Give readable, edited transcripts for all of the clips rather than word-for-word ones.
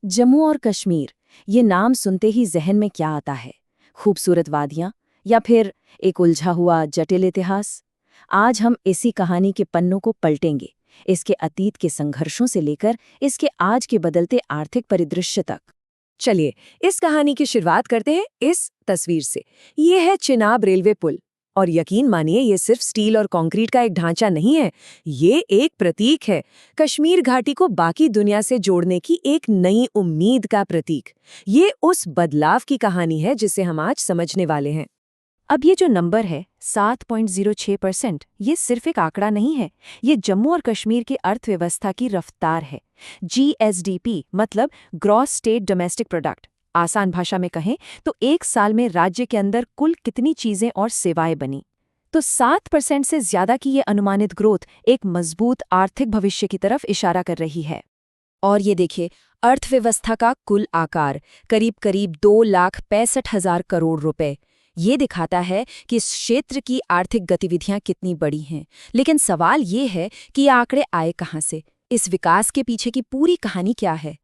जम्मू और कश्मीर, ये नाम सुनते ही जहन में क्या आता है? खूबसूरत वादियां या फिर एक उलझा हुआ जटिल इतिहास? आज हम इसी कहानी के पन्नों को पलटेंगे, इसके अतीत के संघर्षों से लेकर इसके आज के बदलते आर्थिक परिदृश्य तक। चलिए, इस कहानी की शुरुआत करते हैं इस तस्वीर से। ये है चिनाब रेलवे पुल। और यकीन मानिए, ये सिर्फ स्टील और कंक्रीट का एक ढांचा नहीं है, ये एक प्रतीक है। कश्मीर घाटी को बाकी दुनिया से जोड़ने की एक नई उम्मीद का प्रतीक। ये उस बदलाव की कहानी है जिसे हम आज समझने वाले हैं। अब ये जो नंबर है 7.06%, ये सिर्फ एक आंकड़ा नहीं है, ये जम्मू और कश्मीर की अर्थव्यवस्था की रफ्तार है। GSDP मतलब ग्रॉस स्टेट डोमेस्टिक प्रोडक्ट। आसान भाषा में कहें तो एक साल में राज्य के अंदर कुल कितनी चीजें और सेवाएं बनी। तो 7% से ज्यादा की ये अनुमानित ग्रोथ एक मजबूत आर्थिक भविष्य की तरफ इशारा कर रही है। और ये देखिए, अर्थव्यवस्था का कुल आकार करीब करीब 2,65,000 करोड़ रुपए। ये दिखाता है कि इस क्षेत्र की आर्थिक गतिविधियां कितनी बड़ी हैं। लेकिन सवाल ये है कि ये आंकड़े आए कहां से? इस विकास के पीछे की पूरी कहानी क्या है?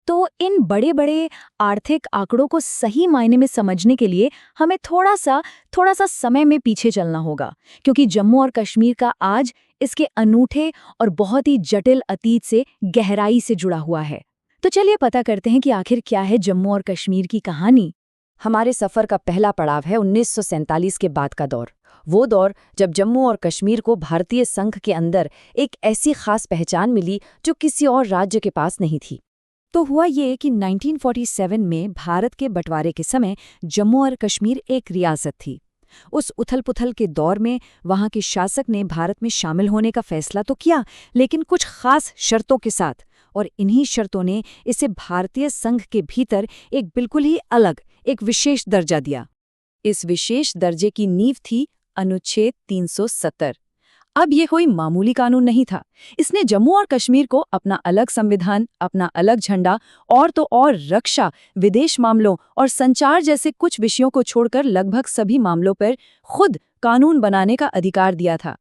तो इन बड़े बड़े आर्थिक आंकड़ों को सही मायने में समझने के लिए हमें थोड़ा सा समय में पीछे चलना होगा, क्योंकि जम्मू और कश्मीर का आज इसके अनूठे और बहुत ही जटिल अतीत से गहराई से जुड़ा हुआ है। तो चलिए पता करते हैं कि आखिर क्या है जम्मू और कश्मीर की कहानी। हमारे सफर का पहला पड़ाव है 1947 के बाद का दौर। वो दौर जब जम्मू और कश्मीर को भारतीय संघ के अंदर एक ऐसी खास पहचान मिली जो किसी और राज्य के पास नहीं थी। तो हुआ ये कि 1947 में भारत के बंटवारे के समय जम्मू और कश्मीर एक रियासत थी। उस उथल-पुथल के दौर में वहाँ के शासक ने भारत में शामिल होने का फैसला तो किया, लेकिन कुछ खास शर्तों के साथ, और इन्हीं शर्तों ने इसे भारतीय संघ के भीतर एक बिल्कुल ही अलग, एक विशेष दर्जा दिया। इस विशेष दर्जे की नींव थी अनुच्छेद 370। अब ये कोई मामूली कानून नहीं था। इसने जम्मू और कश्मीर को अपना अलग संविधान, अपना अलग झंडा और तो और रक्षा, विदेश मामलों और संचार जैसे कुछ विषयों को छोड़कर लगभग सभी मामलों पर खुद कानून बनाने का अधिकार दिया था।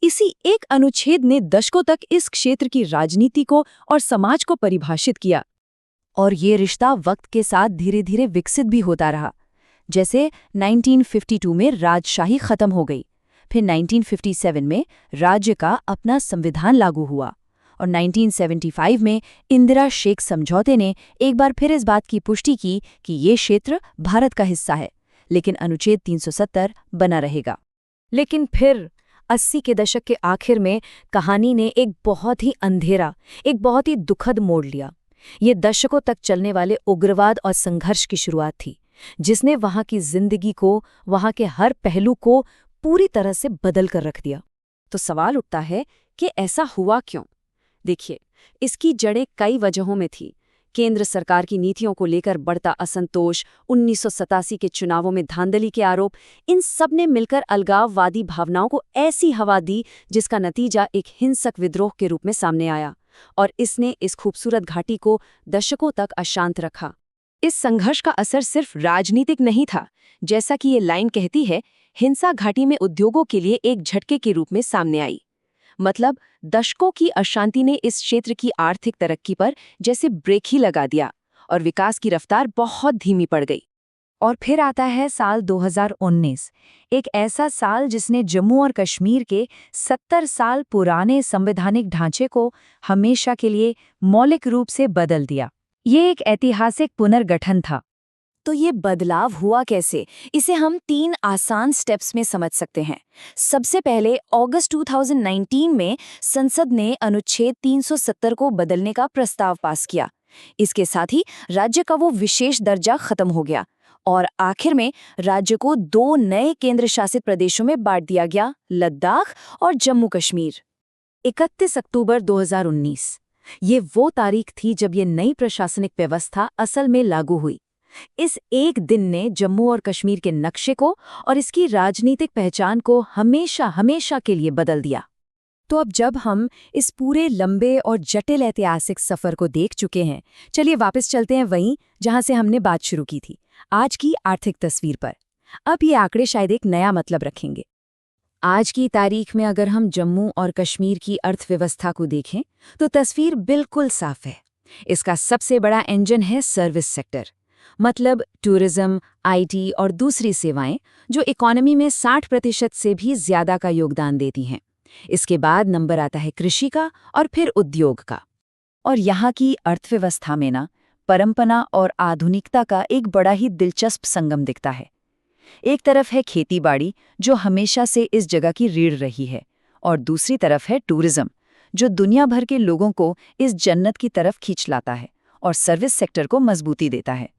इसी एक अनुच्छेद ने दशकों तक इस क्षेत्र की राजनीति को और समाज को परिभाषित किया। और ये रिश्ता वक्त के साथ धीरे धीरे विकसित भी होता रहा। जैसे 1952 में राजशाही खत्म हो गई, फिर 1957 में राज्य का अपना संविधान लागू हुआ, और 1975 में इंदिरा शेख समझौते ने एक बार फिर इस बात की पुष्टि की कि ये क्षेत्र भारत का हिस्सा है, लेकिन अनुच्छेद 370 बना रहेगा। लेकिन फिर 80 के दशक के आखिर में कहानी ने एक बहुत ही अंधेरा, एक बहुत ही दुखद मोड़ लिया। ये दशकों तक चलने वाले उग्रवाद और संघर्ष की शुरुआत थी, जिसने वहाँ की जिंदगी को, वहाँ के हर पहलू को पूरी तरह से बदल कर रख दिया। तो सवाल उठता है कि ऐसा हुआ क्यों? देखिए, इसकी जड़ें कई वजहों में थी। केंद्र सरकार की नीतियों को लेकर बढ़ता असंतोष, 1987 के चुनावों में धांधली के आरोप, इन सब ने मिलकर अलगाववादी भावनाओं को ऐसी हवा दी जिसका नतीजा एक हिंसक विद्रोह के रूप में सामने आया, और इसने इस खूबसूरत घाटी को दशकों तक अशांत रखा। इस संघर्ष का असर सिर्फ राजनीतिक नहीं था। जैसा कि ये लाइन कहती है, हिंसा घाटी में उद्योगों के लिए एक झटके के रूप में सामने आई। मतलब दशकों की अशांति ने इस क्षेत्र की आर्थिक तरक्की पर जैसे ब्रेक ही लगा दिया, और विकास की रफ्तार बहुत धीमी पड़ गई। और फिर आता है साल 2019, एक ऐसा साल जिसने जम्मू और कश्मीर के 70 साल पुराने संवैधानिक ढांचे को हमेशा के लिए मौलिक रूप से बदल दिया। ये एक ऐतिहासिक पुनर्गठन था। तो ये बदलाव हुआ कैसे? इसे हम 3 आसान स्टेप्स में समझ सकते हैं। सबसे पहले अगस्त 2019 में संसद ने अनुच्छेद 370 को बदलने का प्रस्ताव पास किया। इसके साथ ही राज्य का वो विशेष दर्जा खत्म हो गया, और आखिर में राज्य को 2 नए केंद्र शासित प्रदेशों में बांट दिया गया, लद्दाख और जम्मू कश्मीर। 31 अक्टूबर 2019, ये वो तारीख थी जब ये नई प्रशासनिक व्यवस्था असल में लागू हुई। इस एक दिन ने जम्मू और कश्मीर के नक्शे को और इसकी राजनीतिक पहचान को हमेशा के लिए बदल दिया। तो अब जब हम इस पूरे लंबे और जटिल ऐतिहासिक सफर को देख चुके हैं, चलिए वापस चलते हैं वहीं जहां से हमने बात शुरू की थी, आज की आर्थिक तस्वीर पर। अब ये आंकड़े शायद एक नया मतलब रखेंगे। आज की तारीख में अगर हम जम्मू और कश्मीर की अर्थव्यवस्था को देखें तो तस्वीर बिल्कुल साफ है। इसका सबसे बड़ा इंजन है सर्विस सेक्टर, मतलब टूरिज्म, आईटी और दूसरी सेवाएं जो इकोनॉमी में 60% से भी ज्यादा का योगदान देती हैं। इसके बाद नंबर आता है कृषि का और फिर उद्योग का। और यहाँ की अर्थव्यवस्था में ना परंपरा और आधुनिकता का एक बड़ा ही दिलचस्प संगम दिखता है। एक तरफ है खेतीबाड़ी जो हमेशा से इस जगह की रीढ़ रही है, और दूसरी तरफ है टूरिज्म जो दुनिया भर के लोगों को इस जन्नत की तरफ खींच लाता है और सर्विस सेक्टर को मजबूती देता है।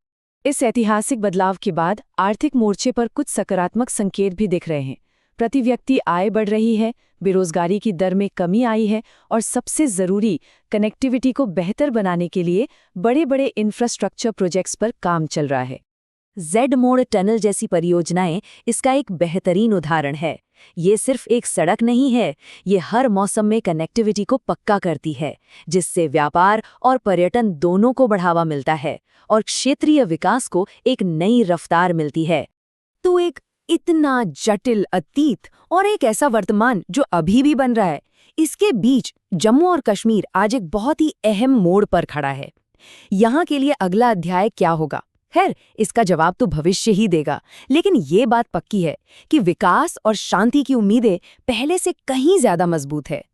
इस ऐतिहासिक बदलाव के बाद आर्थिक मोर्चे पर कुछ सकारात्मक संकेत भी दिख रहे हैं। प्रति व्यक्ति आय बढ़ रही है, बेरोजगारी की दर में कमी आई है और सबसे जरूरी कनेक्टिविटी को बेहतर बनाने के लिए बड़े-बड़े इंफ्रास्ट्रक्चर प्रोजेक्ट्स पर काम चल रहा है। जेड मोड़ टनल जैसी परियोजनाएं इसका एक बेहतरीन उदाहरण है। ये सिर्फ एक सड़क नहीं है, ये हर मौसम में कनेक्टिविटी को पक्का करती है, जिससे व्यापार और पर्यटन दोनों को बढ़ावा मिलता है और क्षेत्रीय विकास को एक नई रफ्तार मिलती है। तो एक इतना जटिल अतीत और एक ऐसा वर्तमान जो अभी भी बन रहा है, इसके बीच जम्मू और कश्मीर आज एक बहुत ही अहम मोड़ पर खड़ा है। यहाँ के लिए अगला अध्याय क्या होगा? खैर, इसका जवाब तो भविष्य ही देगा, लेकिन ये बात पक्की है कि विकास और शांति की उम्मीदें पहले से कहीं ज्यादा मजबूत है।